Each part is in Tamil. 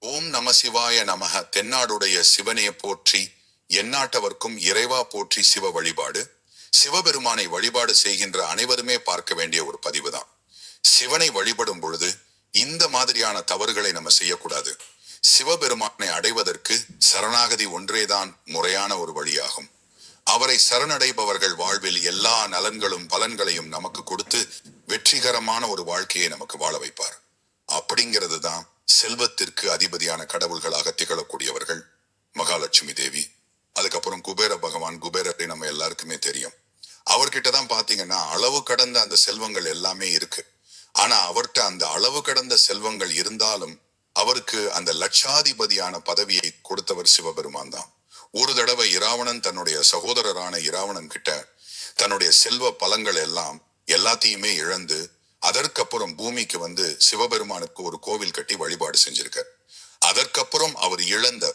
ஓம் நம சிவாய நமக. தென்னாடுடைய சிவனே போற்றி, எந்நாட்டவர்க்கும் இறைவா போற்றி. சிவ வழிபாடு. சிவபெருமானை வழிபாடு செய்கின்ற அனைவருமே பார்க்க வேண்டிய ஒரு பதிவு தான். சிவனை வழிபடும் பொழுது இந்த மாதிரியான தவறுகளை நம்ம செய்யக்கூடாது. சிவபெருமானை அடைவதற்கு சரணாகதி ஒன்றேதான் முறையான ஒரு வழியாகும். அவரை சரணடைபவர்கள் வாழ்வில் எல்லா நலன்களும் பலன்களையும் நமக்கு கொடுத்து வெற்றிகரமான ஒரு வாழ்க்கையை நமக்கு வாழ வைப்பார். அப்படிங்கிறது தான் செல்வத்திற்கு அதிபதியான கடவுள்களாக திகழக்கூடியவர்கள் மகாலட்சுமி தேவி. அதுக்கப்புறம் குபேர பகவான். குபேரரை நம்ம எல்லாருக்குமே தெரியும். அவர்கிட்ட தான் பாத்தீங்கன்னா அளவு கடந்த அந்த செல்வங்கள் எல்லாமே இருக்கு. ஆனா அவர்கிட்ட அந்த அளவு கடந்த செல்வங்கள் இருந்தாலும் அவருக்கு அந்த லட்சாதிபதியான பதவியை கொடுத்தவர் சிவபெருமான் தான். ஒரு தடவை இராவணன் தன்னுடைய சகோதரரான இராவணன் கிட்ட தன்னுடைய செல்வ பலங்கள் எல்லாத்தையுமே இழந்து அதற்கப்புறம் பூமிக்கு வந்து சிவபெருமானுக்கு ஒரு கோவில் கட்டி வழிபாடு செஞ்சிருக்கார். அதற்கப்புறம் அவர் இழந்த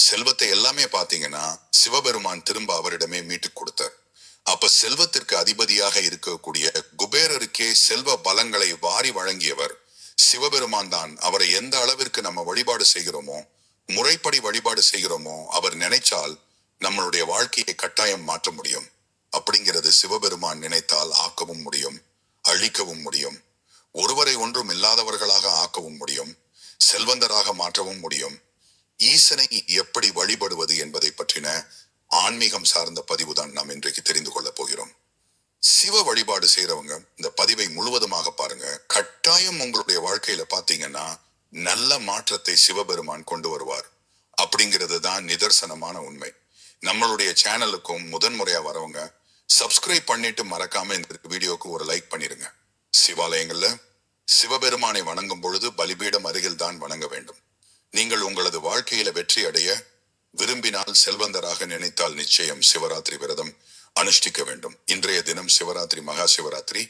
செல்வத்தை எல்லாமே பாத்தீங்கன்னா சிவபெருமான் திரும்ப அவரிடமே மீட்டு கொடுத்தார். அப்ப செல்வத்திற்கு அதிபதியாக இருக்கக்கூடிய குபேரருக்கே செல்வ பலங்களை வாரி வழங்கியவர் சிவபெருமான் தான். அவரை எந்த அளவிற்கு நம்ம வழிபாடு செய்கிறோமோ, முறைப்படி வழிபாடு செய்கிறோமோ, அவர் நினைச்சால் நம்மளுடைய வாழ்க்கையை கட்டாயம் மாற்ற முடியும். அப்படிங்கிறது சிவபெருமான் நினைத்தால் ஆக்கவும் முடியும், அழிக்கவும் முடியும். ஒருவரை ஒன்றும் இல்லாதவர்களாக ஆக்கவும் முடியும், செல்வந்தராக மாற்றவும் முடியும். ஈசனை எப்படி வழிபடுவது என்பதை பற்றின ஆன்மீகம் சார்ந்த பதிவு தான் நாம் இன்றைக்கு தெரிந்து கொள்ள போகிறோம். சிவ வழிபாடு செய்யறவங்க இந்த பதிவை முழுவதுமாக பாருங்க. கட்டாயம் உங்களுடைய வாழ்க்கையில பாத்தீங்கன்னா நல்ல மாற்றத்தை சிவபெருமான் கொண்டு வருவார். அப்படிங்கிறது தான் நிதர்சனமான உண்மை. நம்மளுடைய சேனலுக்கும் முதன்முறையா வரவங்க சப்ஸ்கிரைப் பண்ணிட்டு மறக்காம இந்த வீடியோக்கு ஒரு லைக் பண்ணிருங்க. சிவாலயங்கள்ல சிவபெருமானை வணங்கும் பொழுது பலிபீடம் அருகில் தான் வணங்க வேண்டும். நீங்கள் உங்களது வாழ்க்கையில வெற்றி அடைய விரும்பினால், செல்வந்தராக நினைத்தால் நிச்சயம் சிவராத்திரி விரதம் அனுஷ்டிக்க வேண்டும். இன்றைய தினம் சிவராத்திரி, மகா சிவராத்திரி.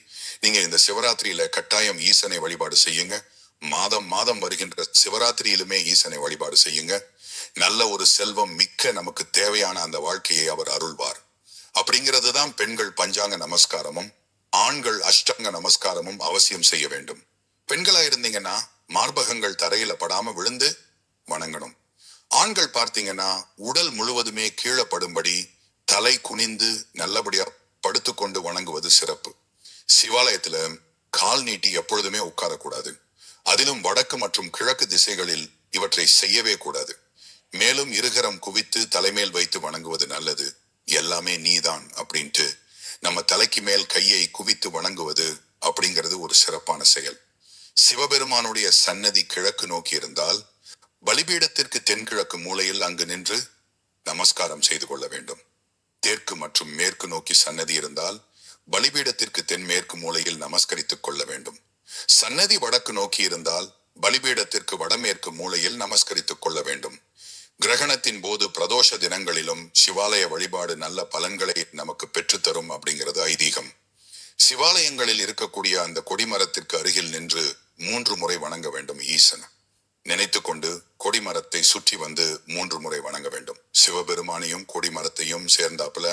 நீங்க இந்த சிவராத்திரியில கட்டாயம் ஈசனை வழிபாடு செய்யுங்க. மாதம் மாதம் வருகின்ற சிவராத்திரியிலுமே ஈசனை வழிபாடு செய்யுங்க. நல்ல ஒரு செல்வம் மிக்க நமக்கு தேவையான அந்த வாழ்க்கையை அவர் அருள்வார். அப்படிங்கிறது தான் பெண்கள் பஞ்சாங்க நமஸ்காரமும் ஆண்கள் அஷ்டாங்க நமஸ்காரமும் அவசியம் செய்ய வேண்டும். பெண்களா இருந்தீங்கன்னா மார்பகங்கள் தரையில படாம விழுந்து வணங்கணும். ஆண்கள் பார்த்தீங்கன்னா உடல் முழுவதுமே கீழே படும்படி தலை குனிந்து நல்லபடியா படுத்துக்கொண்டு வணங்குவது சிறப்பு. சிவாலயத்துல கால் நீட்டி எப்பொழுதுமே உட்காரக்கூடாது. அதிலும் வடக்கு மற்றும் கிழக்கு திசைகளில் இவற்றை செய்யவே கூடாது. மேலும் இருகரம் குவித்து தலைமேல் வைத்து வணங்குவது நல்லது. எல்லாமே நீதான் அப்படின்ட்டு நம்ம தலைக்கு மேல் கையை குவித்து வணங்குவது அப்படிங்கிறது ஒரு சிறப்பான செயல். சிவபெருமானுடைய சன்னதி கிழக்கு நோக்கி இருந்தால் பலிபீடத்திற்கு தென்கிழக்கு மூலையில் அங்கு நின்று நமஸ்காரம் செய்து கொள்ள வேண்டும். தெற்கு மற்றும் மேற்கு நோக்கி சன்னதி இருந்தால் பலிபீடத்திற்கு தென்மேற்கு மூலையில் நமஸ்கரித்துக் கொள்ள வேண்டும். சன்னதி வடக்கு நோக்கி இருந்தால் பலிபீடத்திற்கு வடமேற்கு மூலையில் நமஸ்கரித்துக் கொள்ள வேண்டும். கிரகணத்தின் போது பிரதோஷ தினங்களிலும் சிவாலய வழிபாடு நல்ல பலன்களை நமக்கு பெற்றுத்தரும் அப்படிங்கிறது ஐதீகம். சிவாலயங்களில் இருக்கக்கூடிய அந்த கொடிமரத்திற்கு அருகில் நின்று 3 முறை வணங்க வேண்டும். ஈசன் நினைத்து கொண்டு கொடிமரத்தை சுற்றி வந்து 3 முறை வணங்க வேண்டும். சிவபெருமானையும் கொடிமரத்தையும் சேர்ந்தாப்புல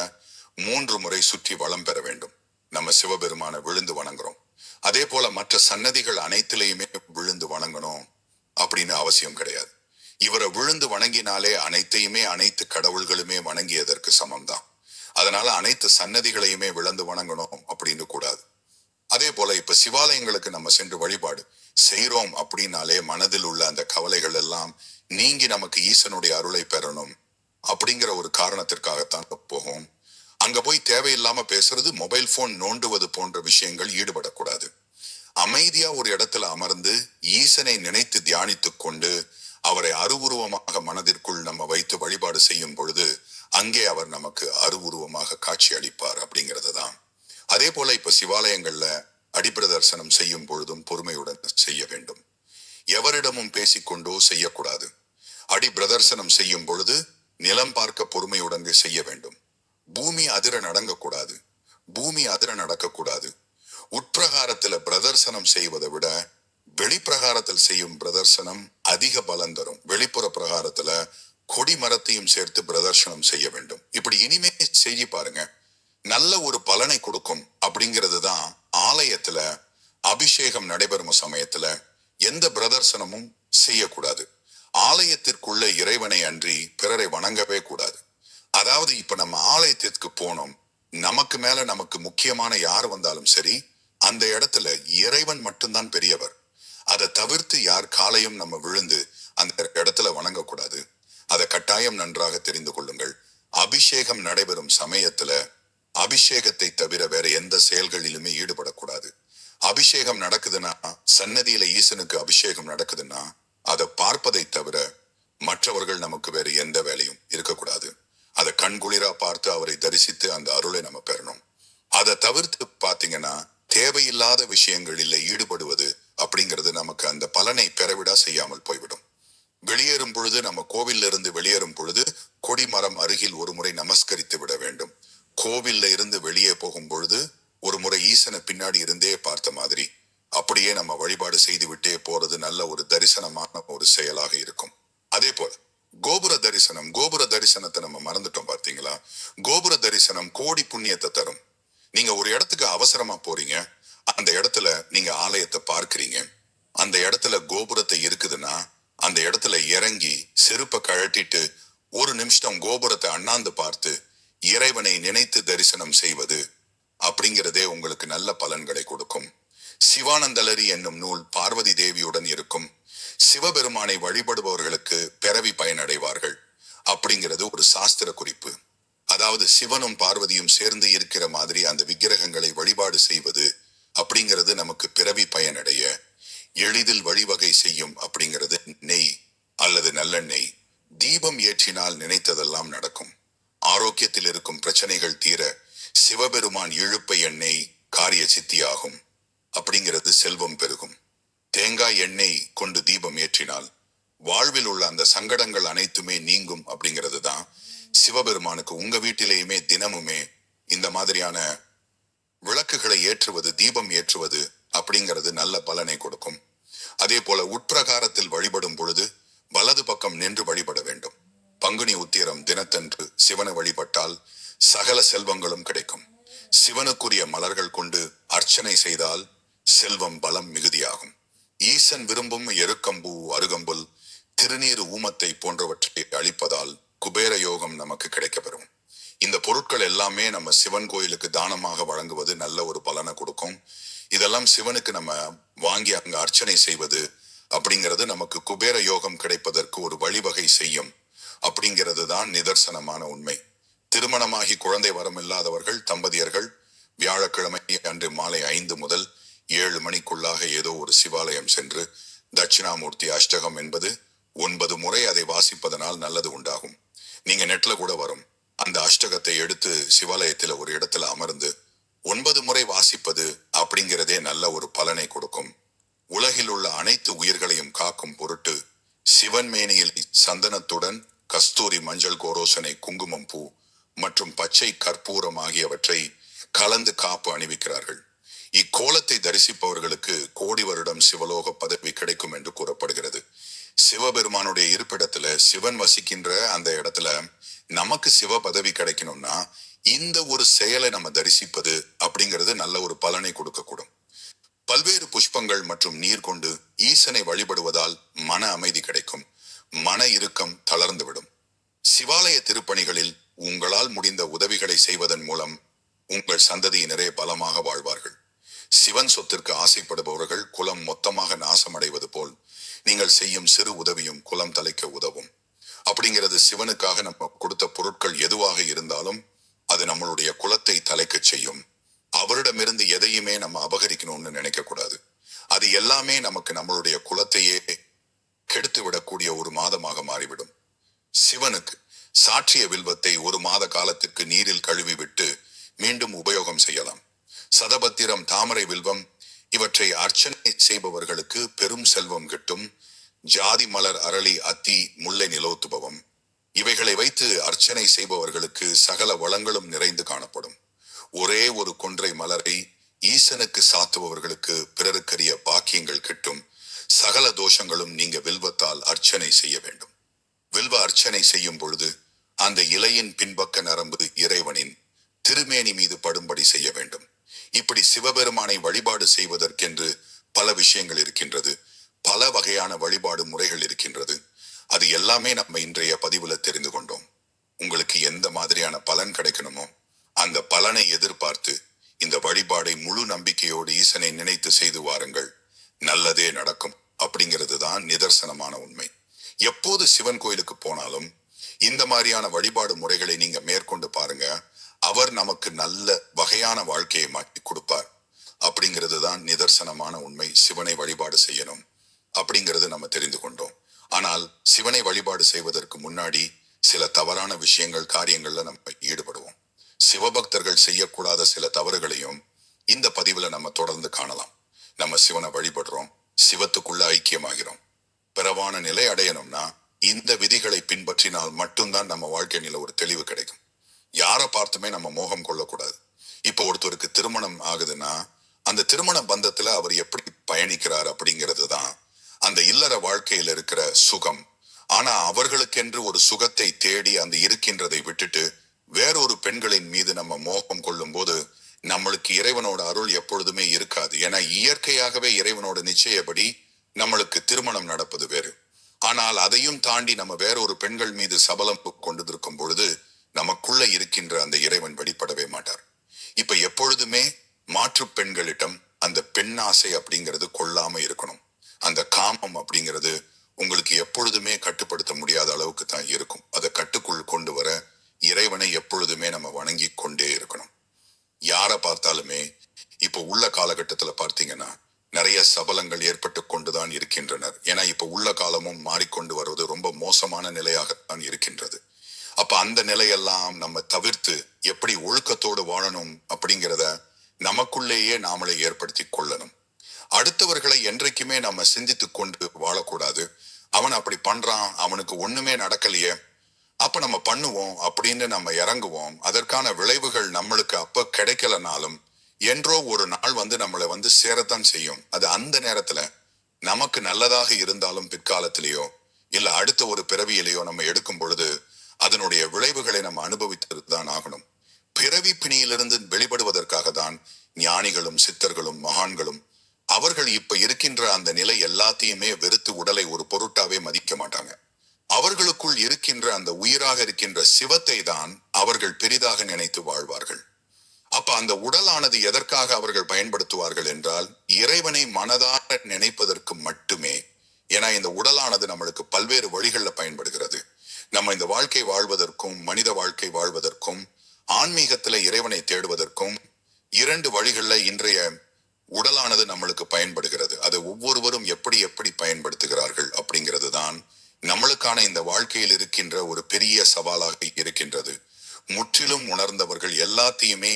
3 முறை சுற்றி வளம் பெற வேண்டும். நம்ம சிவபெருமான விழுந்து வணங்குறோம். அதே போல மற்ற சன்னதிகள் அனைத்திலையுமே விழுந்து வணங்கணும் அப்படின்னு அவசியம் கிடையாது. இவரை விழுந்து வணங்கினாலே அனைத்தையுமே அனைத்து கடவுள்களுமே வணங்கியதற்கு சமம்தான். அதனால அனைத்து சன்னதிகளையுமே விழுந்து வணங்கணும் அப்படின்னு கூடாது. அதே போல இப்ப சிவாலயங்களுக்கு நம்ம சென்று வழிபாடு செய்யறோம் அப்படின்னாலே மனதில் உள்ள அந்த கவலைகள் எல்லாம் நீங்கி நமக்கு ஈசனுடைய அருளை பெறணும் அப்படிங்கிற ஒரு காரணத்திற்காகத்தான் போகும். அங்க போய் தேவையில்லாம பேசுறது, மொபைல் போன் நோண்டுவது போன்ற விஷயங்கள் ஈடுபடக்கூடாது. அமைதியா ஒரு இடத்துல அமர்ந்து ஈசனை நினைத்து தியானித்துக் கொண்டு அவரை அருவுருவமாக மனதிற்குள் நம்ம வைத்து வழிபாடு செய்யும் பொழுது அங்கே அவர் நமக்கு அருவுருவமாக காட்சி அளிப்பார் அப்படிங்கிறது தான். அதே போல இப்ப சிவாலயங்கள்ல அடிப்பிரதர்சனம் செய்யும் பொழுதும் பொறுமையுடன் செய்ய வேண்டும். எவரிடமும் பேசிக்கொண்டோ செய்யக்கூடாது. அடி பிரதர்சனம் செய்யும் பொழுது நிலம் பார்க்க பொறுமையுடன் செய்ய வேண்டும். பூமி அதிர நடங்கக்கூடாது. பூமி அதிர நடக்கக்கூடாது. உட்பிரகாரத்துல பிரதர்சனம் செய்வதை விட வெளிப்பிரகாரத்தில் செய்யும் பிரதர்சனம் அதிக பலன் தரும். வெளிப்புற பிரகாரத்துல கொடி மரத்தையும் சேர்த்து பிரதர்சனம் செய்ய வேண்டும். இப்படி இனிமே செய்ய பாருங்க, நல்ல ஒரு பலனை கொடுக்கும். அப்படிங்கிறது தான் ஆலயத்துல அபிஷேகம் நடைபெறும் சமயத்துல எந்த பிரதர்சனமும் செய்யக்கூடாது. ஆலய ஆலயத்திற்குள்ள இறைவனை அன்றி பிறரை வணங்கவே கூடாது. அதாவது இப்ப நம்ம ஆலயத்திற்கு போனோம், நமக்கு மேல நமக்கு முக்கியமான யார் வந்தாலும் சரி, அந்த இடத்துல இறைவன் மட்டும்தான் பெரியவர். அதை தவிர்த்து யார் காலையும் நம்ம விழுந்து அந்த இடத்துல வணங்கக்கூடாது. அதை கட்டாயம் நன்றாக தெரிந்து கொள்ளுங்கள். அபிஷேகம் நடைபெறும் சமயத்துல அபிஷேகத்தை தவிர வேற எந்த செயல்களிலுமே ஈடுபடக்கூடாது. அபிஷேகம் நடக்குதுன்னா, சன்னதியில ஈசனுக்கு அபிஷேகம் நடக்குதுன்னா, அதை பார்ப்பதை தவிர மற்றவர்கள் நமக்கு வேற எந்த வேலையும் இருக்கக்கூடாது. அதை கண்குளிரா பார்த்து அவரை தரிசித்து அந்த அருளை நம்ம பெறணும். அதை தவிர்த்து பாத்தீங்கன்னா, தேவையில்லாத விஷயங்களில் ஈடுபடுவது அப்படிங்கிறது நமக்கு அந்த பலனை பெறவிடா செய்யாமல் போய்விடும். வெளியேறும் பொழுது, நம்ம கோவில்ல இருந்து வெளியேறும் பொழுது கொடிமரம் அருகில் ஒரு முறை நமஸ்கரித்து விட வேண்டும். கோவில்ல இருந்து வெளியே போகும் பொழுது ஒரு முறை ஈசனை பின்னாடி இருந்தே பார்த்த மாதிரி அப்படியே நம்ம வழிபாடு செய்து விட்டே போறது நல்ல ஒரு தரிசனமான ஒரு செயலாக இருக்கும். அதே போல கோபுர தரிசனத்தை நம்ம மறந்துட்டோம் பார்த்தீங்களா? கோபுர தரிசனம் கோடி புண்ணியத்தை தரும். நீங்க ஒரு இடத்துக்கு அவசரமா போறீங்க, அந்த இடத்துல நீங்க ஆலயத்தை பார்க்கிறீங்க, அந்த இடத்துல கோபுரத்தை இருக்குதுன்னா அந்த இடத்துல இறங்கி செருப்பை கழட்டிட்டு ஒரு நிமிஷம் கோபுரத்தை அண்ணாந்து பார்த்து இறைவனை நினைத்து தரிசனம் செய்வது அப்படிங்கிறதே உங்களுக்கு நல்ல பலன்களை கொடுக்கும். சிவானந்தலரி என்னும் நூல் பார்வதி தேவியுடன் இருக்கும். சிவபெருமானை வழிபடுபவர்களுக்கு பிறவி பயனடைவார்கள் அப்படிங்கிறது ஒரு சாஸ்திர குறிப்பு. அதாவது சிவனும் பார்வதியும் சேர்ந்து இருக்கிற மாதிரி அந்த விக்கிரகங்களை வழிபாடு செய்வது அப்படிங்கிறது நமக்கு பிறவி பயனடைய எளிதில் வழிவகை செய்யும் அப்படிங்கிறது. நெய் அல்லது நல்லெண்ணெய் தீபம் ஏற்றினால் நினைத்ததெல்லாம் நடக்கும். ஆரோக்கியத்தில் இருக்கும் பிரச்சனைகள் தீர சிவபெருமான் இழுப்பை எண்ணெய் காரிய சித்தியாகும் அப்படிங்கிறது. செல்வம் பெருகும். தேங்காய் எண்ணெய் கொண்டு தீபம் ஏற்றினால் வாழ்வில் உள்ள அந்த சங்கடங்கள் அனைத்துமே நீங்கும் அப்படிங்கிறது தான் சிவபெருமானுக்கு. உங்க வீட்டிலேயுமே தினமுமே இந்த மாதிரியான விளக்குகளை ஏற்றுவது, தீபம் ஏற்றுவது அப்படிங்கிறது நல்ல பலனை கொடுக்கும். அதே போல உட்பிரகாரத்தில் வழிபடும் பொழுது வலது பக்கம் நின்று வழிபட வேண்டும். பங்குனி உத்திரம் தினத்தன்று சிவனை வழிபட்டால் சகல செல்வங்களும் கிடைக்கும். சிவனுக்குரிய மலர்கள் கொண்டு அர்ச்சனை செய்தால் செல்வம் பலம் மிகுதியாகும். ஈசன் விரும்பும் எருக்கம்பூ, அருகம்புல், திருநீர், ஊமத்தை போன்றவற்றை அளிப்பதால் குபேர யோகம் நமக்கு கிடைக்கப்பெறும். இந்த பொருட்கள் எல்லாமே நம்ம சிவன் கோயிலுக்கு தானமாக வழங்குவது நல்ல ஒரு பலனை கொடுக்கும். இதெல்லாம் சிவனுக்கு நம்ம வாங்கி அங்க அர்ச்சனை செய்வது அப்படிங்கிறது நமக்கு குபேர யோகம் கிடைப்பதற்கு ஒரு வழிவகை செய்யும் அப்படிங்கிறது தான் நிதர்சனமான உண்மை. திருமணமாகி குழந்தை வரம் இல்லாதவர்கள் தம்பதியர்கள் வியாழக்கிழமை அன்று மாலை 5 முதல் 7 மணிக்குள்ளாக ஏதோ ஒரு சிவாலயம் சென்று தட்சிணாமூர்த்தி அஷ்டகம் என்பது 9 முறை அதை வாசிப்பதனால் நல்லது உண்டாகும். நீங்க நெட்ல கூட வரும். அந்த அஷ்டகத்தை எடுத்து சிவாலயத்தில் ஒரு இடத்துல அமர்ந்து 9 முறை வாசிப்பது அப்படிங்கிறதே நல்ல ஒரு பலனை கொடுக்கும். உலகில் உள்ள அனைத்து உயிர்களையும் காக்கும் பொருட்டு சிவன் மேனியில் சந்தனத்துடன் கஸ்தூரி, மஞ்சள், கோரோசனை, குங்குமம் பூ மற்றும் பச்சை கற்பூரம் ஆகியவற்றை கலந்து காப்பு அணிவிக்கிறார்கள். இக்கோலத்தை தரிசிப்பவர்களுக்கு கோடி வருடம் சிவலோக பதவி கிடைக்கும் என்று கூறப்படுகிறது. சிவபெருமானுடைய இருப்பிடத்துல சிவன் வசிக்கின்ற அந்த இடத்துல நமக்கு சிவ பதவி கிடைக்கணும்னா இந்த ஒரு செயலை நம்ம தரிசிப்பது அப்படிங்கிறது நல்ல ஒரு பலனை கொடுக்கக்கூடும். பல்வேறு புஷ்பங்கள் மற்றும் நீர் கொண்டு ஈசனை வழிபடுவதால் மன அமைதி கிடைக்கும். மன இறுக்கம் தளர்ந்துவிடும். சிவாலய திருப்பணிகளில் உங்களால் முடிந்த உதவிகளை செய்வதன் மூலம் உங்கள் சந்ததியினரே பலமாக வாழ்வார்கள். சிவன் சொத்திற்கு ஆசைப்படுபவர்கள் குலம் மொத்தமாக நாசமடைவது போல் நீங்கள் செய்யும் சிறு உதவியும் குலம் தலைக்க உதவும் அப்படிங்கிறது. சிவனுக்காக நம்ம கொடுத்த பொருட்கள் எதுவாக இருந்தாலும் அது நம்மளுடைய குலத்தை தலைக்க செய்யும். அவரிடமிருந்து எதையுமே நம்ம அபகரிக்கணும்னு நினைக்க கூடாது. அது எல்லாமே நமக்கு நம்மளுடைய குலத்தையே கெடுத்து விடக்கூடிய ஒரு மாதமாக மாறிவிடும். சிவனுக்கு சாற்றிய வில்வத்தை 1 மாத காலத்திற்கு நீரில் கழுவி விட்டு மீண்டும் உபயோகம் செய்யலாம். சதபத்திரம், தாமரை வில்வம் இவற்றை அர்ச்சனை செய்பவர்களுக்கு பெரும் செல்வம் கிட்டும். ஜாதி மலர், அரளி, அத்தி, முல்லை நிலோத்துபவம் இவைகளை வைத்து அர்ச்சனை செய்பவர்களுக்கு சகல வளங்களும் நிறைந்து காணப்படும். ஒரே ஒரு கொன்றை மலரை ஈசனுக்கு சாத்துபவர்களுக்கு பிறருக்கரிய பாக்கியங்கள் கிட்டும். சகல தோஷங்களும் நீங்க வில்வத்தால் அர்ச்சனை செய்ய வேண்டும். வில்வ அர்ச்சனை செய்யும் பொழுது அந்த இலையின் பின்பக்க நரம்பு இறைவனின் திருமேனி மீது படும்படி செய்ய வேண்டும். இப்படி சிவபெருமானை வழிபாடு செய்வதற்கென்று பல விஷயங்கள் இருக்கின்றது. பல வகையான வழிபாடு முறைகள் இருக்கின்றது. அது எல்லா எல்லாமே நம்ம இன்றைய பதிவுல தெரிந்து கொண்டோம். உங்களுக்கு எந்த மாதிரியான பலன் கிடைக்கணுமோ அந்த பலனை எதிர்பார்த்து இந்த வழிபாடை முழு நம்பிக்கையோடு ஈசனை நினைத்து செய்து வாருங்கள். நல்லதே நடக்கும் அப்படிங்கிறது தான் நிதர்சனமான உண்மை. எப்போது சிவன் கோயிலுக்கு போனாலும் இந்த மாதிரியான வழிபாடு முறைகளை நீங்க மேற்கொண்டு பாருங்க. அவர் நமக்கு நல்ல வகையான வாழ்க்கையை மாற்றி கொடுப்பார் அப்படிங்கிறது தான் நிதர்சனமான உண்மை. சிவனை வழிபாடு செய்யணும் அப்படிங்கிறது நம்ம தெரிந்து கொண்டோம். ஆனால் சிவனை வழிபாடு செய்வதற்கு முன்னாடி சில தவறான விஷயங்கள் காரியங்கள்ல நம்ம ஈடுபடுவோம். சிவபக்தர்கள் செய்யக்கூடாத சில தவறுகளையும் இந்த பதிவுல நம்ம தொடர்ந்து காணலாம். நம்ம சிவனை வழிபடுறோம், சிவத்துக்குள்ள ஐக்கியமாகிறோம். பிறவான நிலை அடையணும்னா இந்த விதிகளை பின்பற்றினால் மட்டும்தான் நம்ம வாழ்க்கையில ஒரு தெளிவு கிடைக்கும். யாரை பார்த்துமே நம்ம மோகம் கொள்ளக்கூடாது. இப்போ ஒருத்தருக்கு திருமணம் ஆகுதுன்னா அந்த திருமண பந்தத்துல அவர் எப்படி பயணிக்கிறார் அப்படிங்கிறது தான் அந்த இல்லற வாழ்க்கையில இருக்கிற சுகம். ஆனா அவர்களுக்கென்று ஒரு சுகத்தை தேடி அந்த இருக்கின்றதை விட்டுட்டு வேறொரு பெண்களின் மீது நம்ம மோகம் கொள்ளும் போது நம்மளுக்கு இறைவனோட அருள் எப்பொழுதுமே இருக்காது. ஏன்னா இயற்கையாகவே இறைவனோட நிச்சயப்படி நம்மளுக்கு திருமணம் நடப்பது வேறு. ஆனால் அதையும் தாண்டி நம்ம வேறொரு பெண்கள் மீது சபலம் கொண்டிருக்கும் பொழுது நமக்குள்ள இருக்கின்ற அந்த இறைவன் வெளிப்படவே மாட்டார். இப்ப எப்பொழுதுமே மாற்று பெண்களிடம் அந்த பெண் ஆசை அப்படிங்கிறது கொள்ளாம இருக்கணும். அந்த காமம் அப்படிங்கிறது உங்களுக்கு எப்பொழுதுமே கட்டுப்படுத்த முடியாத அளவுக்கு தான் இருக்கும். அதை கட்டுக்குள் கொண்டு வர இறைவனை எப்பொழுதுமே நம்ம வணங்கி கொண்டே இருக்கணும். யாரை பார்த்தாலுமே இப்ப உள்ள காலகட்டத்துல பார்த்தீங்கன்னா நிறைய சபலங்கள் ஏற்பட்டு கொண்டுதான் இருக்கின்றனர். ஏன்னா இப்ப உள்ள காலமும் மாறிக்கொண்டு வருவது ரொம்ப மோசமான நிலையாகத்தான் இருக்கின்றது. அப்ப அந்த நிலையெல்லாம் நம்ம தவிர்த்து எப்படி ஒழுக்கத்தோடு வாழணும் அப்படிங்கிறத நமக்குள்ளேயே நாமளே ஏற்படுத்தி கொள்ளணும். அடுத்தவர்களை என்றைக்குமே நம்ம சிந்தித்து கொண்டு வாழக்கூடாது. அவன் அப்படி பண்றான், அவனுக்கு ஒண்ணுமே நடக்கலையே, அப்ப நம்ம பண்ணுவோம் அப்படின்னு நம்ம இறங்குவோம். அதற்கான விளைவுகள் நம்மளுக்கு அப்ப கிடைக்கலனாலும் என்றோ ஒரு நாள் நம்மளை சேரத்தான் செய்யும். அது அந்த நேரத்துல நமக்கு நல்லதாக இருந்தாலும் பிற்காலத்திலேயோ இல்ல அடுத்த ஒரு பிறவியிலேயோ நம்ம எடுக்கும் பொழுது அதனுடைய விளைவுகளை நம்ம அனுபவித்துதான் ஆகணும். பிறவி பிணியிலிருந்து வெளிப்படுவதற்காக தான் ஞானிகளும் சித்தர்களும் மகான்களும் அவர்கள் இப்ப இருக்கின்ற அந்த நிலை எல்லாத்தையுமே வெறுத்து உடலை ஒரு பொருட்டாவே மதிக்க மாட்டாங்க. அவர்களுக்குள் இருக்கின்ற அந்த உயிராக இருக்கின்ற சிவத்தை தான் அவர்கள் பெரிதாக நினைத்து வாழ்வார்கள். அப்ப அந்த உடலானது எதற்காக அவர்கள் பயன்படுத்துவார்கள் என்றால் இறைவனை மனதார நினைப்பதற்கு மட்டுமே. ஏன்னா இந்த உடலானது நம்மளுக்கு பல்வேறு வழிகளில் பயன்படுகிறது. நம்ம இந்த வாழ்க்கை வாழ்வதற்கும் மனித வாழ்க்கை வாழ்வதற்கும் ஆன்மீகத்துல இறைவனை தேடுவதற்கும் இரண்டு வழிகள்ல இன்றைய உடலானது நம்மளுக்கு பயன்படுகிறது. அதை ஒவ்வொருவரும் எப்படி எப்படி பயன்படுத்துகிறார்கள் அப்படிங்கிறது தான் நம்மளுக்கான இந்த வாழ்க்கையில் இருக்கின்ற ஒரு பெரிய சவாலாக இருக்கின்றது. முற்றிலும் உணர்ந்தவர்கள் எல்லாத்தையுமே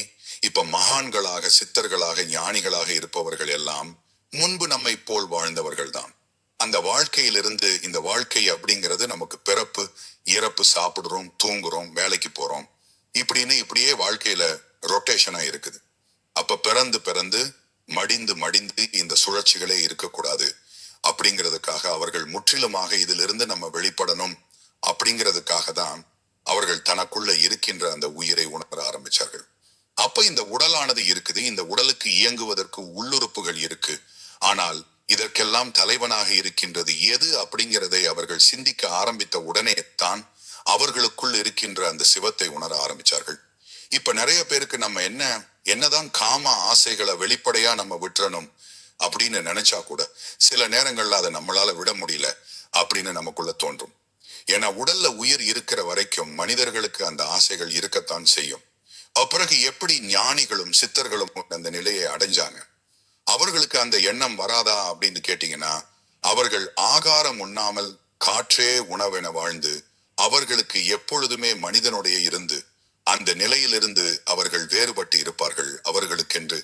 இப்ப மகான்களாக சித்தர்களாக ஞானிகளாக இருப்பவர்கள் எல்லாம் முன்பு நம்மை போல் வாழ்ந்தவர்கள் தான். அந்த வாழ்க்கையிலிருந்து இந்த வாழ்க்கை அப்படிங்கிறது நமக்கு பிறப்பு இறப்பு, சாப்பிடுறோம், தூங்குறோம், வேலைக்கு போறோம், இப்படியே வாழ்க்கையில ரொட்டேஷனா இருக்குது. அப்ப பிறந்து பிறந்து மடிந்து மடிந்து இந்த சுழற்சிகளே இருக்கக்கூடாது அப்படிங்கிறதுக்காக அவர்கள் முற்றிலுமாக இதிலிருந்து நம்ம வெளிப்படணும் அப்படிங்கிறதுக்காக தான் அவர்கள் தனக்குள்ள இருக்கின்ற அந்த உயிரை உணர ஆரம்பிச்சார்கள். அப்ப இந்த உடலானது இருக்குது, இந்த உடலுக்கு இயங்குவதற்கு உள்ளுறுப்புகள் இருக்கு. ஆனால் இதற்கெல்லாம் தலைவனாக இருக்கின்றது எது அப்படிங்கிறதை அவர்கள் சிந்திக்க ஆரம்பித்த உடனே தான் அவர்களுக்குள் இருக்கின்ற அந்த சிவத்தை உணர ஆரம்பிச்சார்கள். இப்ப நிறைய பேருக்கு நம்ம என்னதான் காம ஆசைகளை வெளிப்படையா நம்ம விட்டுறணும் அப்படின்னு நினைச்சா கூட சில நேரங்கள்ல அதை நம்மளால விட முடியல அப்படின்னு நமக்குள்ள தோன்றும். ஏன்னா உடல்ல உயிர் இருக்கிற வரைக்கும் மனிதர்களுக்கு அந்த ஆசைகள் இருக்கத்தான் செய்யும். அப்பிறகு எப்படி ஞானிகளும் சித்தர்களும் அந்த நிலையை அடைஞ்சாங்க? அவர்களுக்கு அந்த எண்ணம் வராதா அப்படின்னு கேட்டீங்கன்னா, அவர்கள் ஆகாரம் உண்ணாமல் காற்றே உணவென வாழ்ந்து அவர்களுக்கு எப்பொழுதுமே மனிதனுடைய இருந்து அந்த நிலையிலிருந்து அவர்கள் வேறுபட்டு இருப்பார்கள். அவர்களுக்கென்று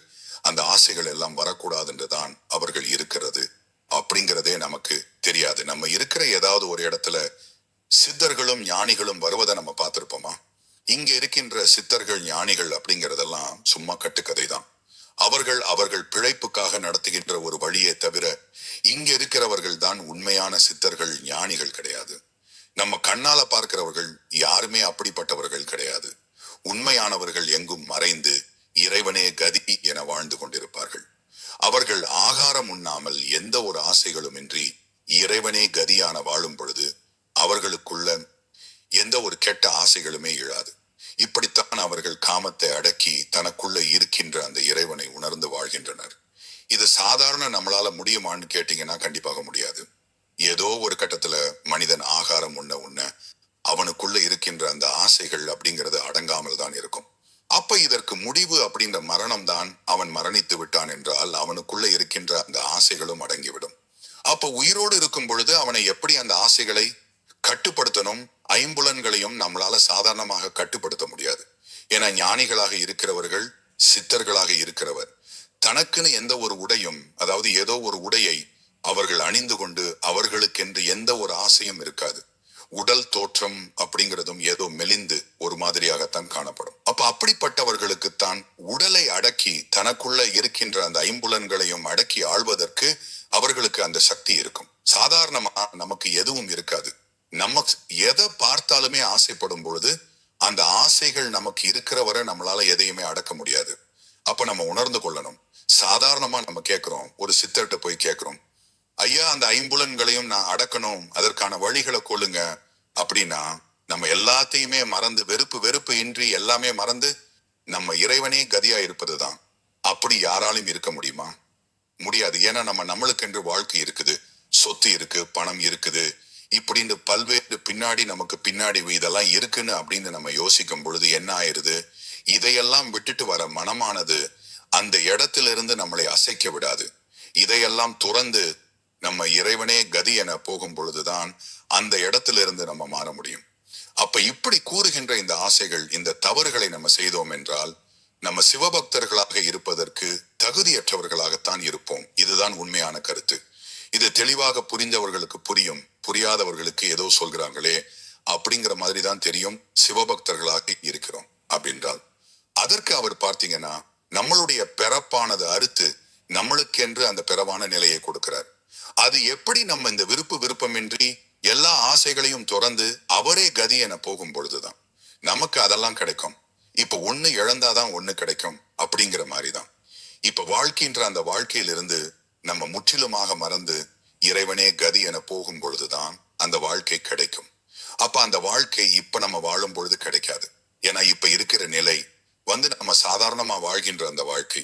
அந்த ஆசைகள் எல்லாம் வரக்கூடாது என்றுதான் அவர்கள் இருக்கிறது அப்படிங்கிறதே நமக்கு தெரியாது. நம்ம இருக்கிற ஏதாவது ஒரு இடத்துல சித்தர்களும் ஞானிகளும் வருவதை நம்ம பார்த்திருப்போமா? இங்க இருக்கின்ற சித்தர்கள் ஞானிகள் அப்படிங்கிறதெல்லாம் சும்மா கட்டுக்கதை தான். அவர்கள் பிழைப்புக்காக நடத்துகின்ற ஒரு வழியே தவிர இங்க இருக்கிறவர்கள் தான் உண்மையான சித்தர்கள் ஞானிகள் கிடையாது. நம்ம கண்ணால பார்க்கிறவர்கள் யாருமே அப்படிப்பட்டவர்கள் கிடையாது. உண்மையானவர்கள் எங்கும் மறைந்து இறைவனே கதி என வாழ்ந்து கொண்டிருப்பார்கள். அவர்கள் ஆகாரம் உண்ணாமல் எந்த ஒரு ஆசைகளும் இன்றி இறைவனே கதியான வாழும் பொழுது அவர்களுக்குள் ஆசைகளுமே இழாது. இப்படித்தான் அவர்கள் காமத்தை அடக்கி தனக்குள்ள இருக்கின்ற அந்த இறைவனை உணர்ந்து வாழ்கின்றனர். இது சாதாரண நம்மளால முடியுமான்னு கேட்டீங்கன்னா கண்டிப்பாக முடியாது. ஏதோ ஒரு கட்டத்துல மனிதன் ஆகாரம் உண்ண உண்ண அவனுக்குள்ள இருக்கின்ற அந்த ஆசைகள் அப்படிங்கிறது அடங்காமல் தான் இருக்கும். அப்ப இதற்கு முடிவு அப்படின்ற மரணம் தான். அவன் மரணித்து விட்டான் என்றால் அவனுக்குள்ள இருக்கின்ற அந்த ஆசைகளும் அடங்கிவிடும். அப்ப உயிரோடு இருக்கும் பொழுது அவனை எப்படி அந்த ஆசைகளை கட்டுப்படுத்தணும்? ஐம்புலன்களையும் நம்மளால சாதாரணமாக கட்டுப்படுத்த முடியாது. ஏன்னா ஞானிகளாக இருக்கிறவர்கள், சித்தர்களாக இருக்கிறவர் தனக்குன்னு எந்த ஒரு உடையும், அதாவது ஏதோ ஒரு உடையை அவர்கள் அணிந்து கொண்டு அவர்களுக்கென்று எந்த ஒரு ஆசையும் இருக்காது. உடல் தோற்றம் அப்படிங்கிறதும் ஏதோ மெலிந்து ஒரு மாதிரியாகத்தான் காணப்படும். அப்ப அப்படிப்பட்டவர்களுக்குத்தான் உடலை அடக்கி தனக்குள்ள இருக்கின்ற அந்த ஐம்புலன்களையும் அடக்கி ஆள்வதற்கு அவர்களுக்கு அந்த சக்தி இருக்கும். சாதாரணமா நமக்கு எதுவும் இருக்காது. நம்ம எதை பார்த்தாலுமே ஆசைப்படும் பொழுது அந்த ஆசைகள் நமக்கு இருக்கிற வரை நம்மளால எதையுமே அடக்க முடியாது. அப்ப நம்ம உணர்ந்து கொள்ளணும். சாதாரணமா நம்ம கேட்கிறோம், ஒரு சித்தர்கிட்ட போய் கேட்கிறோம், ஐயா அந்த ஐம்புலன்களையும் நான் அடக்கணும், அதற்கான வழிகளை கொள்ளுங்க அப்படின்னா நம்ம எல்லாத்தையுமே மறந்து, வெறுப்பு வெறுப்பு இன்றி எல்லாமே மறந்து நம்ம இறைவனே கதியா இருப்பதுதான். அப்படி யாராலும் இருக்க முடியுமா? முடியாது. ஏன்னா நம்மளுக்கென்று வாழ்க்கை இருக்குது, சொத்து இருக்கு, பணம் இருக்குது, இப்படின்னு பல்வேறு பின்னாடி நமக்கு பின்னாடி இதெல்லாம் இருக்குன்னு அப்படின்னு நம்ம யோசிக்கும் பொழுது என்ன ஆயிருது? இதையெல்லாம் விட்டுட்டு வர மனமானது அந்த இடத்திலிருந்து நம்மளை அசைக்க விடாது. இதையெல்லாம் துறந்து நம்ம இறைவனே கதி என போகும் பொழுதுதான் அந்த இடத்திலிருந்து நம்ம மாற முடியும். அப்ப இப்படி கூறுகின்ற இந்த ஆசைகள், இந்த தவறுகளை நம்ம செய்தோம் என்றால் நம்ம சிவபக்தர்களாக இருப்பதற்கு தகுதியற்றவர்களாகத்தான் இருப்போம். இதுதான் உண்மையான கருத்து. இது தெளிவாக புரிந்தவர்களுக்கு புரியும், புரியாதவர்களுக்கு ஏதோ சொல்கிறாங்களே அப்படிங்கிற மாதிரி தான் தெரியும். சிவபக்தர்களாக இருக்கிறோம் அப்படின்றால் அதற்கு அவர் பார்த்தீங்கன்னா நம்மளுடைய பிறப்பானது அறுத்து நம்மளுக்கென்று அந்த பிறவான நிலையை கொடுக்கிறார். அது எப்படி நம்ம இந்த விருப்பமின்றி எல்லா ஆசைகளையும் துறந்து அவரே கதி என போகும் பொழுதுதான் நமக்கு அதெல்லாம் கிடைக்கும். இப்ப ஒண்ணு இழந்தாதான் ஒண்ணு கிடைக்கும் அப்படிங்கிற மாதிரிதான். இப்ப வாழ்க்கைன்ற அந்த வாழ்க்கையிலிருந்து நம்ம முற்றிலுமாக மறந்து இறைவனே கதி என போகும் பொழுதுதான் அந்த வாழ்க்கை கிடைக்கும். அப்ப அந்த வாழ்க்கை இப்ப நம்ம வாழும் பொழுது கிடைக்காது. ஏன்னா இப்ப இருக்கிற நிலை நம்ம சாதாரணமா வாழ்கின்ற அந்த வாழ்க்கை.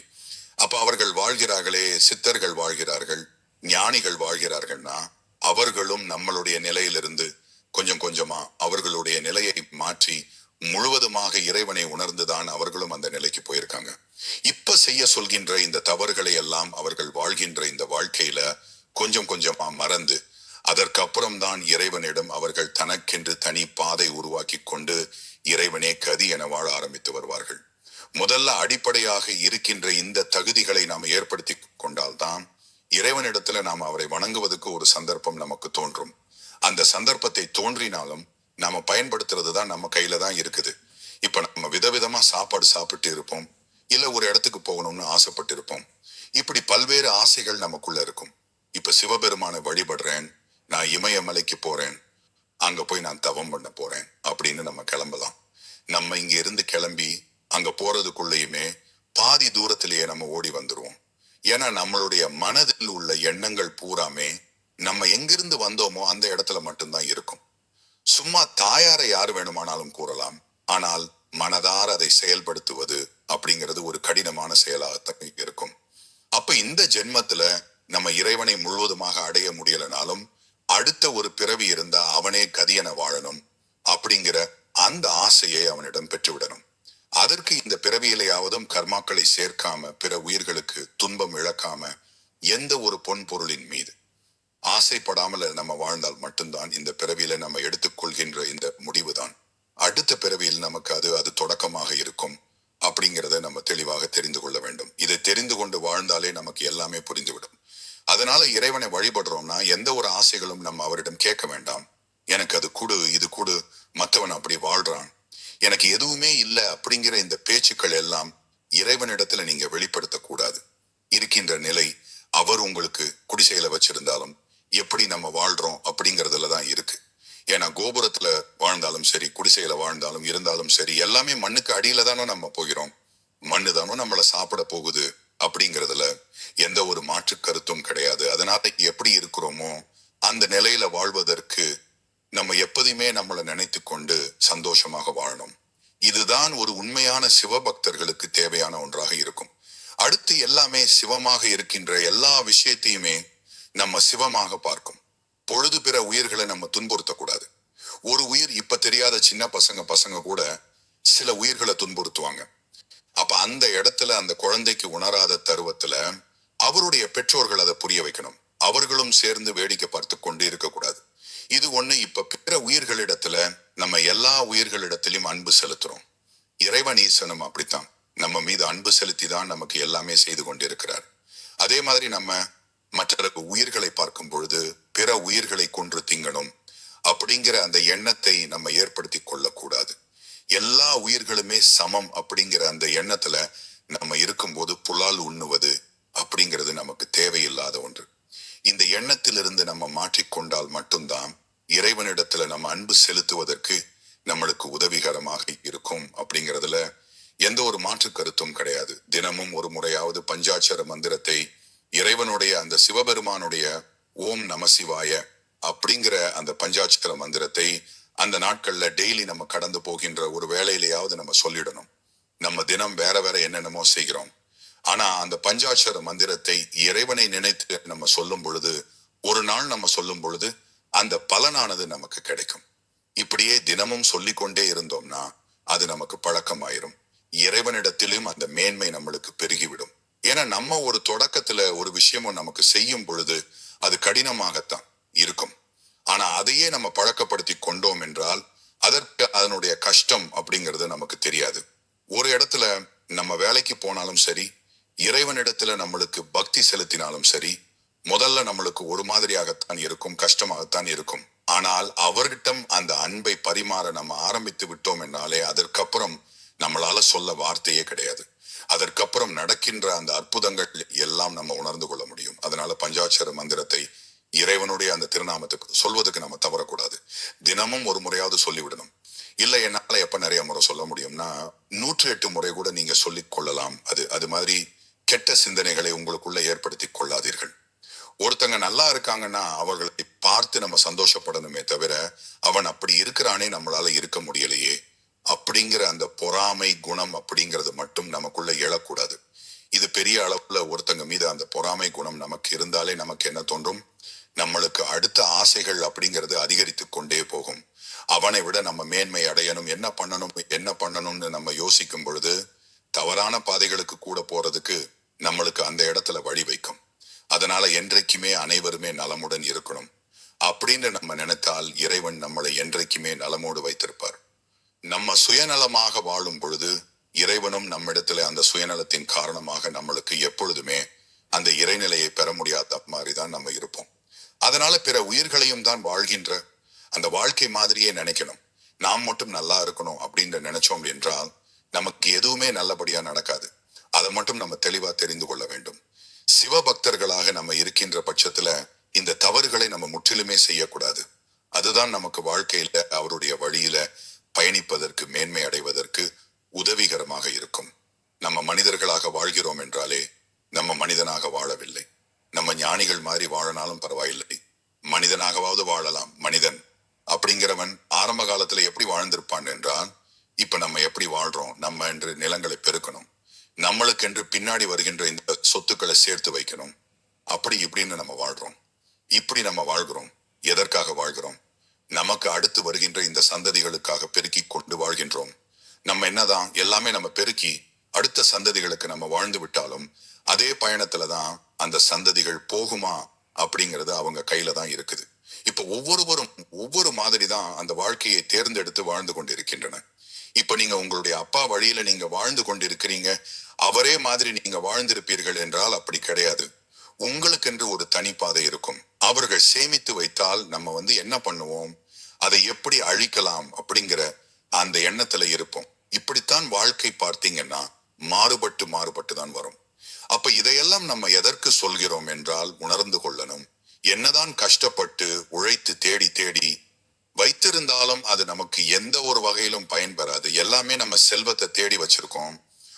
அப்ப அவர்கள் வாழ்கிறார்களே, சித்தர்கள் வாழ்கிறார்கள், ஞானிகள் வாழ்கிறார்கள்னா அவர்களும் நம்மளுடைய நிலையிலிருந்து கொஞ்சம் கொஞ்சமா அவர்களுடைய நிலையை மாற்றி முழுவதுமாக இறைவனை உணர்ந்துதான் அவர்களும் அந்த நிலைக்கு போயிருக்காங்க. இப்ப செய்ய சொல்கின்ற இந்த தவறுகளை எல்லாம் அவர்கள் வாழ்கின்ற இந்த வாழ்க்கையில கொஞ்சம் கொஞ்சமா மறந்து அதற்கப்புறம் தான் இறைவனிடம் அவர்கள் தனக்கென்று தனி பாதை உருவாக்கி கொண்டு இறைவனே கதி என வாழ ஆரம்பித்து வருவார்கள். முதல்ல அடிப்படையாக இருக்கின்ற இந்த தகுதிகளை நாம் ஏற்படுத்தி கொண்டால்தான் இறைவனிடத்துல நாம் அவரை வணங்குவதற்கு ஒரு சந்தர்ப்பம் நமக்கு தோன்றும். அந்த சந்தர்ப்பத்தை தோன்றினாலும் நாம பயன்படுத்துறது தான் நம்ம கையில தான் இருக்குது. இப்ப நம்ம விதவிதமா சாப்பாடு சாப்பிட்டு இருப்போம், இல்ல ஒரு இடத்துக்கு போகணும்னு ஆசைப்பட்டு இருப்போம். இப்படி பல்வேறு ஆசைகள் நமக்குள்ள இருக்கும். இப்ப சிவபெருமானை வழிபடுறேன், நான் இமயமலைக்கு போறேன், அங்க போய் நான் தவம் பண்ண போறேன் அப்படின்னு நம்ம கிளம்பலாம். நம்ம இங்க இருந்து கிளம்பி அங்க போறதுக்குள்ளேயுமே பாதி தூரத்திலேயே நம்ம ஓடி வந்துருவோம். ஏன்னா நம்மளுடைய மனதில் உள்ள எண்ணங்கள் பூராமே நம்ம எங்கிருந்து வந்தோமோ அந்த இடத்துல மட்டும்தான் இருக்கும். சும்மா தாயாரை யார் வேணுமானாலும் கூறலாம், ஆனால் மனதார அதை செயல்படுத்துவது அப்படிங்கிறது ஒரு கடினமான செயலாகத்தான் இருக்கும். அப்ப இந்த ஜென்மத்துல நம்ம இறைவனை முழுவதுமாக அடைய முடியலனாலும் அடுத்த ஒரு பிறவி இருந்தா அவனே கதியென வாழணும் அப்படிங்கிற அந்த ஆசையை அவனிடம் பெற்றுவிடணும். அதற்கு இந்த பிறவியிலையாவதும் கர்மாக்களை சேர்க்காம பிற உயிர்களுக்கு துன்பம் இழக்காம எந்த ஒரு பொன் பொருளின் மீது ஆசைப்படாமல் நம்ம வாழ்ந்தால் மட்டும்தான் இந்த பிறவியில நம்ம எடுத்துக்கொள்கின்ற இந்த முடிவுதான் அடுத்த பிறவியில் நமக்கு அது தொடக்கமாக இருக்கும் அப்படிங்கிறத நம்ம தெளிவாக தெரிந்து கொள்ள வேண்டும். இதை தெரிந்து கொண்டு வாழ்ந்தாலே நமக்கு எல்லாமே புரிந்துவிடும். அதனால இறைவனை வழிபடுறோம்னா எந்த ஒரு ஆசைகளும் நம்ம அவரிடம் கேட்க வேண்டாம். எனக்கு அது கொடு, இது கொடு, மற்றவன் அப்படி வாழ்றான், எனக்கு எதுவுமே இல்லை அப்படிங்கிற இந்த பேச்சுக்கள் எல்லாம் இறைவனிடத்துல நீங்க வெளிப்படுத்த கூடாது. இருக்கின்ற நிலை அவர் உங்களுக்கு குடிசையில வச்சிருந்தாலும் எப்படி நம்ம வாழ்றோம் அப்படிங்கறதுலதான் இருக்கு. ஏன்னா கோபுரத்துல வாழ்ந்தாலும் சரி, குடிசையில வாழ்ந்தாலும் இருந்தாலும் சரி, எல்லாமே மண்ணுக்கு அடியில தானோ நம்ம போகிறோம், மண்ணு தானோ நம்மள சாப்பிட போகுது அப்படிங்கறதுல எந்த ஒரு மாற்று கருத்தும் கிடையாது. அதனால எப்படி இருக்கிறோமோ அந்த நிலையில வாழ்வதற்கு நம்ம நம்ம எப்போதுமே நம்மளை நினைத்து கொண்டு சந்தோஷமாக வாழணும். இதுதான் ஒரு உண்மையான சிவபக்தர்களுக்கு தேவையான ஒன்றாக இருக்கும். அடுத்து எல்லாமே சிவமாக இருக்கின்ற எல்லா விஷயத்தையுமே நம்ம சிவமாக பார்க்கும் பொழுது பிற உயிர்களை நம்ம துன்புறுத்தக்கூடாது. ஒரு உயிர் இப்ப தெரியாத சின்ன பசங்க கூட சில உயிர்களை துன்புறுத்துவாங்க. அப்ப அந்த இடத்துல அந்த குழந்தைக்கு உணராத தருவத்துல அவருடைய பெற்றோர்கள் அதை புரிய வைக்கணும். அவர்களும் சேர்ந்து வேடிக்கை பார்த்து கொண்டு இருக்கக்கூடாது. இது ஒண்ணு. இப்ப பிற உயிர்களிடத்துல நம்ம எல்லா உயிர்களிடத்திலும் அன்பு செலுத்துறோம். இறைவன் ஈசனும் அப்படித்தான் நம்ம மீது அன்பு செலுத்தி தான் நமக்கு எல்லாமே செய்து கொண்டிருக்கிறார். அதே மாதிரி நம்ம மற்ற உயிர்களை பார்க்கும் பொழுது பிற உயிர்களை கொன்று திங்கணும் அப்படிங்கிற அந்த எண்ணத்தை நம்ம ஏற்படுத்தி கொள்ளக்கூடாது. எல்லா உயிர்களுமே சமம் அப்படிங்கிற அந்த எண்ணத்துல நம்ம இருக்கும்போது புலால் உண்ணுவது அப்படிங்கிறது நமக்கு தேவையில்லாத ஒன்று. இந்த எண்ணத்திலிருந்து நம்ம மாற்றிக்கொண்டால் மட்டும்தான் இறைவனிடத்துல நம்ம அன்பு செலுத்துவதற்கு நம்மளுக்கு உதவிகரமாக இருக்கும் அப்படிங்கிறதுல எந்த ஒரு மாற்று கருத்தும் கிடையாது. தினமும் ஒரு முறையாவது பஞ்சாட்சர மந்திரத்தை, இறைவனுடைய அந்த சிவபெருமானுடைய ஓம் நம சிவாய அப்படிங்கிற அந்த பஞ்சாட்சர மந்திரத்தை அந்த நாட்கள்ல டெய்லி நம்ம கடந்து போகின்ற ஒரு வேலையிலேயாவது நம்ம சொல்லிடணும். நம்ம தினம் வேற வேற என்னென்னமோ செய்கிறோம். ஆனா அந்த பஞ்சாட்சர மந்திரத்தை இறைவனை நினைத்து நம்ம சொல்லும் பொழுது, ஒரு நாள் நம்ம சொல்லும் பொழுது அந்த பலனானது நமக்கு கிடைக்கும். இப்படியே தினமும் சொல்லிக்கொண்டே இருந்தோம்னா அது நமக்கு பழக்கமாயிரும். இறைவனிடத்திலும் அந்த மேன்மை நம்மளுக்கு பெருகிவிடும். ஏன்னா நம்ம ஒரு தொடக்கத்துல ஒரு விஷயமும் நமக்கு செய்யும் பொழுது அது கடினமாகத்தான் இருக்கும். ஆனா அதையே நம்ம பழக்கப்படுத்தி கொண்டோம் என்றால் அதற்கு அதனுடைய கஷ்டம் அப்படிங்கிறது நமக்கு தெரியாது. ஒரு இடத்துல நம்ம வேலைக்கு போனாலும் சரி, இறைவனிடத்துல நம்மளுக்கு பக்தி செலுத்தினாலும் சரி, முதல்ல நம்மளுக்கு ஒரு மாதிரியாகத்தான் இருக்கும், கஷ்டமாகத்தான் இருக்கும். ஆனால் அவர்கிட்டம் அந்த அன்பை பரிமாற நம்ம ஆரம்பித்து விட்டோம் என்றாலே அதற்கப்புறம் நம்மளால சொல்ல வார்த்தையே கிடையாது. அதற்கப்புறம் நடக்கின்ற அந்த அற்புதங்கள் எல்லாம் நம்ம உணர்ந்து கொள்ள முடியும். அதனால பஞ்சாட்சர மந்திரத்தை இறைவனுடைய அந்த திருநாமத்துக்கு சொல்வதற்கு நம்ம தவறக்கூடாது. தினமும் ஒரு முறையாவது சொல்லிவிடணும். இல்ல என்னால எப்ப நிறைய முறை சொல்ல முடியும்னா 108 முறை கூட நீங்க சொல்லிக் கொள்ளலாம். அது மாதிரி கெட்ட சிந்தனைகளை உங்களுக்குள்ள ஏற்படுத்தி கொள்ளாதீர்கள். ஒருத்தங்க நல்லா இருக்காங்கன்னா அவர்களை பார்த்து நம்ம சந்தோஷப்படணுமே தவிர அவன் அப்படி இருக்கிறானே நம்மளால இருக்க முடியலையே அப்படிங்கிற அந்த பொறாமை குணம் அப்படிங்கிறது மட்டும் நமக்குள்ள எழக்கூடாது. இது பெரிய அளவுல ஒருத்தங்க மீது அந்த பொறாமை குணம் நமக்கு இருந்தாலே நமக்கு என்ன தோன்றும், நம்மளுக்கு அடுத்த ஆசைகள் அப்படிங்கிறது அதிகரித்து கொண்டே போகும். அவனை விட நம்ம மேன்மை அடையணும், என்ன பண்ணணும்னு நம்ம யோசிக்கும் பொழுது தவறான பாதைகளுக்கு கூட போறதுக்கு நம்மளுக்கு அந்த இடத்துல வழி வைக்கும். அதனால என்றைக்குமே அனைவருமே நலமுடன் இருக்கணும் அப்படின்னு நம்ம நினைத்தால் இறைவன் நம்மளை என்றைக்குமே நலமோடு வைத்திருப்பார். நம்ம சுயநலமாக வாழும் பொழுது இறைவனும் நம்மிடத்துல அந்த சுயநலத்தின் காரணமாக நம்மளுக்கு எப்பொழுதுமே அந்த இறைநிலையை பெற முடியாத மாதிரிதான் நம்ம இருப்போம். அதனால பிற உயிர்களையும் தான் வாழ்கின்ற அந்த வாழ்க்கை மாதிரியே நினைக்கணும். நாம் மட்டும் நல்லா இருக்கணும் அப்படின்னு நினைச்சோம் என்றால் நமக்கு எதுவுமே நல்லபடியா நடக்காது. அதை மட்டும் நம்ம தெளிவா தெரிந்து கொள்ள வேண்டும். சிவபக்தர்களாக நம்ம இருக்கின்ற பட்சத்துல இந்த தவறுகளை நம்ம முற்றிலுமே செய்யக்கூடாது. அதுதான் நமக்கு வாழ்க்கையில அவருடைய வழியில பயணிப்பதற்கு, மேன்மை அடைவதற்கு உதவிகரமாக இருக்கும். நம்ம மனிதர்களாக வாழ்கிறோம் என்றாலே நம்ம மனிதனாக வாழவில்லை. நம்ம ஞானிகள் மாதிரி வாழனாலும் பரவாயில்லை, மனிதனாகவாவது வாழலாம். மனிதன் அப்படிங்கிறவன் ஆரம்ப காலத்துல எப்படி வாழ்ந்திருப்பான் என்றால், இப்ப நம்ம எப்படி வாழ்றோம், நம்ம என்று நிலங்களை பெருக்கணும், நம்மளுக்கென்று பின்னாடி வருகின்ற இந்த சொத்துக்களை சேர்த்து வைக்கணும், அப்படி இப்படின்னு நம்ம வாழ்றோம். இப்படி நம்ம வாழ்கிறோம். எதற்காக வாழ்கிறோம்? நமக்கு அடுத்து வருகின்ற இந்த சந்ததிகளுக்காக பெருக்கி கொண்டு வாழ்கின்றோம். நம்ம என்னதான் எல்லாமே நம்ம பெருக்கி அடுத்த சந்ததிகளுக்கு நம்ம வாழ்ந்து விட்டாலும் அதே பயணத்துலதான் அந்த சந்ததிகள் போகுமா அப்படிங்கிறது அவங்க கையில தான் இருக்குது. இப்ப ஒவ்வொருவரும் ஒவ்வொரு மாதிரி தான் அந்த வாழ்க்கையை தேர்ந்தெடுத்து வாழ்ந்து கொண்டிருக்கின்றன. இப்ப நீங்க உங்களுடைய அப்பா வழியில நீங்க வாழ்ந்து கொண்டிருக்கிறீங்க, அவரே மாதிரி நீங்க வாழ்ந்திருப்பீர்கள் என்றால் அப்படி கிடையாது. உங்களுக்கென்று ஒரு தனிப்பாதை இருக்கும். அவர்கள் சேமித்து வைத்தால் நம்ம என்ன பண்ணுவோம், அதை எப்படி அழிக்கலாம் அப்படிங்கிற அந்த எண்ணத்துல இருப்போம். இப்படித்தான் வாழ்க்கை பார்த்தீங்கன்னா மாறுபட்டு தான் வரும். அப்ப இதையெல்லாம் நம்ம எதற்கு சொல்கிறோம் என்றால் உணர்ந்து கொள்ளணும். என்னதான் கஷ்டப்பட்டு உழைத்து தேடி தேடி வைத்திருந்தாலும் அது நமக்கு எந்த ஒரு வகையிலும் பயன்பெறாது. எல்லாமே நம்ம செல்வத்தை தேடி வச்சிருக்கோம்,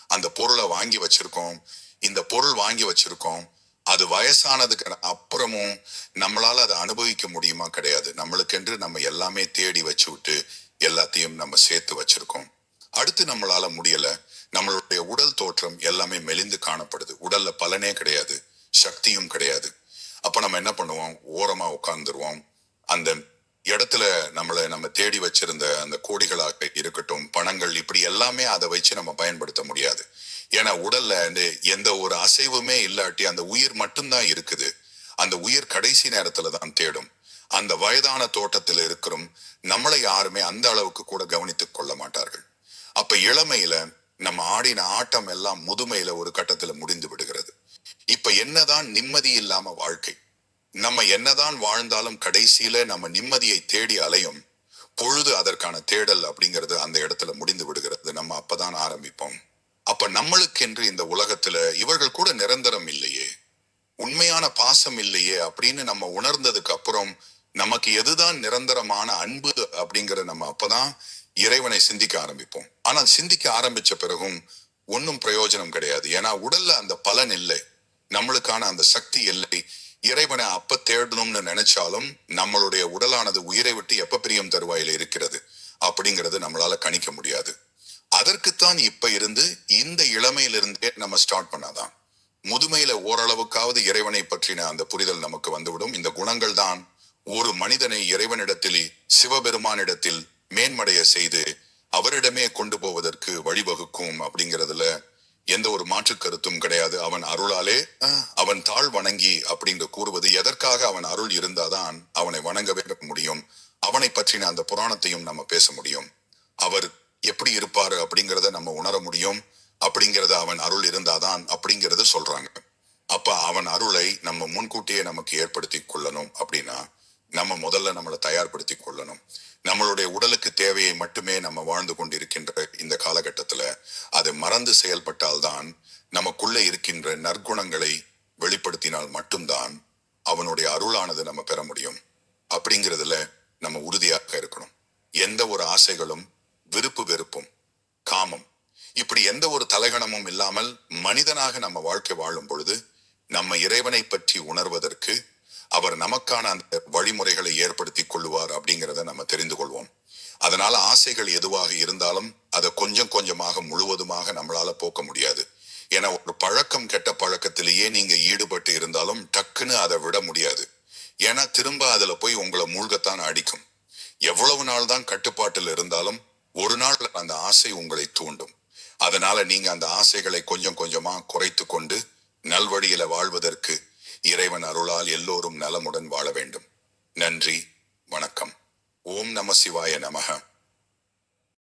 அந்த பொருளை வாங்கி வச்சிருக்கோம், இந்த பொருள் வாங்கி வச்சிருக்கோம், அது வயசானதுக்கு அப்புறமும் நம்மளால அதை அனுபவிக்க முடியுமா? கிடையாது. நம்மளுக்கென்று நம்ம எல்லாமே தேடி வச்சு விட்டு எல்லாத்தையும் நம்ம சேர்த்து வச்சிருக்கோம். அடுத்து நம்மளால முடியல. நம்மளுடைய உடல் தோற்றம் எல்லாமே மெலிந்து காணப்படுது. உடல்ல பலனே கிடையாது, சக்தியும் கிடையாது. அப்ப நம்ம என்ன பண்ணுவோம்? ஓரமா உட்கார்ந்துருவோம். அந்த இடத்துல நம்ம தேடி வச்சிருந்த அந்த கோடிகளாக இருக்கட்டும், பணங்கள், இப்படி எல்லாமே அதை வச்சு நம்ம பயன்படுத்த முடியாது. ஏன்னா உடல்ல எந்த ஒரு அசைவுமே இல்லாட்டி அந்த உயிர் மட்டும்தான் இருக்குது. அந்த உயிர் கடைசி நேரத்துல தான் தேடும். அந்த வயதான தோட்டத்தில் இருக்கிறோம், நம்மளை யாருமே அந்த அளவுக்கு கூட கவனித்துக் கொள்ள மாட்டார்கள். அப்ப இளமையில நம்ம ஆடின ஆட்டம் எல்லாம் முதுமையில ஒரு கட்டத்துல முடிந்து விடுகிறது. இப்ப என்னதான் நிம்மதி இல்லாம வாழ்க்கை. நம்ம என்னதான் வாழ்ந்தாலும் கடைசியில நம்ம நிம்மதியை தேடி அலையும் பொழுது அதற்கான தேடல் அப்படிங்கிறது அந்த இடத்துல முடிந்து விடுகிறது. நம்ம அப்பதான் ஆரம்பிப்போம். அப்ப நம்மளுக்கென்று இந்த உலகத்துல இவர்கள் கூட நிரந்தரம் இல்லையே, உண்மையான பாசம் இல்லையே அப்படின்னு நம்ம உணர்ந்ததுக்கு அப்புறம் நமக்கு எதுதான் நிரந்தரமான அன்பு அப்படிங்கிற நம்ம அப்பதான் இறைவனை சிந்திக்க ஆரம்பிப்போம். ஆனால் சிந்திக்க ஆரம்பிச்ச பிறகும் ஒன்னும் பிரயோஜனம் கிடையாது. ஏன்னா உடல்ல அந்த பலன் இல்லை, நம்மளுக்கான அந்த சக்தி இல்லை. இறைவனை அப்ப தேடணும்னு நினைச்சாலும் நம்மளுடைய உடலானது உயிரை விட்டு எப்ப பிரியும் தருவாயில இருக்கிறது அப்படிங்கறது நம்மளால கணிக்க முடியாது. அதற்குத்தான் இப்ப இருந்து இந்த இளமையிலிருந்தே நம்ம ஸ்டார்ட் பண்ணாதான் முதுமையில ஓரளவுக்காவது இறைவனை பற்றின அந்த புரிதல் நமக்கு வந்துவிடும். இந்த குணங்கள் தான் ஒரு மனிதனை இறைவனிடத்தில், சிவபெருமானிடத்தில் மேன்மடைய செய்து அவரிடமே கொண்டு போவதற்கு வழிவகுக்கும் அப்படிங்கிறதுல எந்த ஒரு மாற்று கருத்தும் கிடையாது. அவன் அருளாலே அவன் தாழ் வணங்கி அப்படிங்க கூறுவது எதற்காக? அவன் அருள் இருந்தாதான் அவனை வணங்கவே முடியும். அவனை பற்றின அந்த புராணத்தையும் நம்ம பேச முடியும். அவர் எப்படி இருப்பாரு அப்படிங்கிறத நம்ம உணர முடியும். அப்படிங்கிறத அவன் அருள் இருந்தாதான் அப்படிங்கறது சொல்றாங்க. அப்ப அவன் அருளை நம்ம முன்கூட்டியே நமக்கு ஏற்படுத்தி கொள்ளணும். அப்படின்னா நம்ம முதல்ல நம்மளை தயார்படுத்தி கொள்ளணும். நம்மளுடைய உடலுக்கு தேவையை மட்டுமே நம்ம வாழ்ந்து கொண்டிருக்கின்ற இந்த காலகட்டத்துல அதை மறந்து செயல்பட்டால்தான் நமக்குள்ள இருக்கின்ற நற்குணங்களை வெளிப்படுத்தினால் மட்டும்தான் அவனுடைய அருளானது நம்ம பெற முடியும். அப்படிங்கிறதுல நம்ம உறுதியாக இருக்கணும். எந்த ஒரு ஆசைகளும், விருப்பு வெறுப்பும், காமம், இப்படி எந்த ஒரு தலைகணமும் இல்லாமல் மனிதனாக நம்ம வாழ்க்கை வாழும் பொழுது நம்ம இறைவனை பற்றி உணர்வதற்கு அவர் நமக்கான அந்த வழிமுறைகளை ஏற்படுத்தி கொள்ளுவார் அப்படிங்கிறத நம்ம தெரிந்து கொள்வோம். அதனால ஆசைகள் எதுவாக இருந்தாலும் அதை கொஞ்சம் கொஞ்சமாக முழுவதுமாக நம்மளால போக்க முடியாது. ஏன்னா ஒரு பழக்கம், கெட்ட பழக்கத்திலேயே நீங்க ஈடுபட்டு இருந்தாலும் டக்குன்னு அதை விட முடியாது. ஏன்னா திரும்ப அதுல போய் உங்களை மூழ்கத்தான் அடிக்கும். எவ்வளவு நாள் தான் கட்டுப்பாட்டில் இருந்தாலும் ஒரு நாள் அந்த ஆசை உங்களை தூண்டும். அதனால நீங்க அந்த ஆசைகளை கொஞ்சம் கொஞ்சமா குறைத்து கொண்டு நல்வழியில வாழ்வதற்கு இறைவன் அருளால் எல்லோரும் நலமுடன் வாழ வேண்டும். நன்றி, வணக்கம். ஓம் நம சிவாய நமக.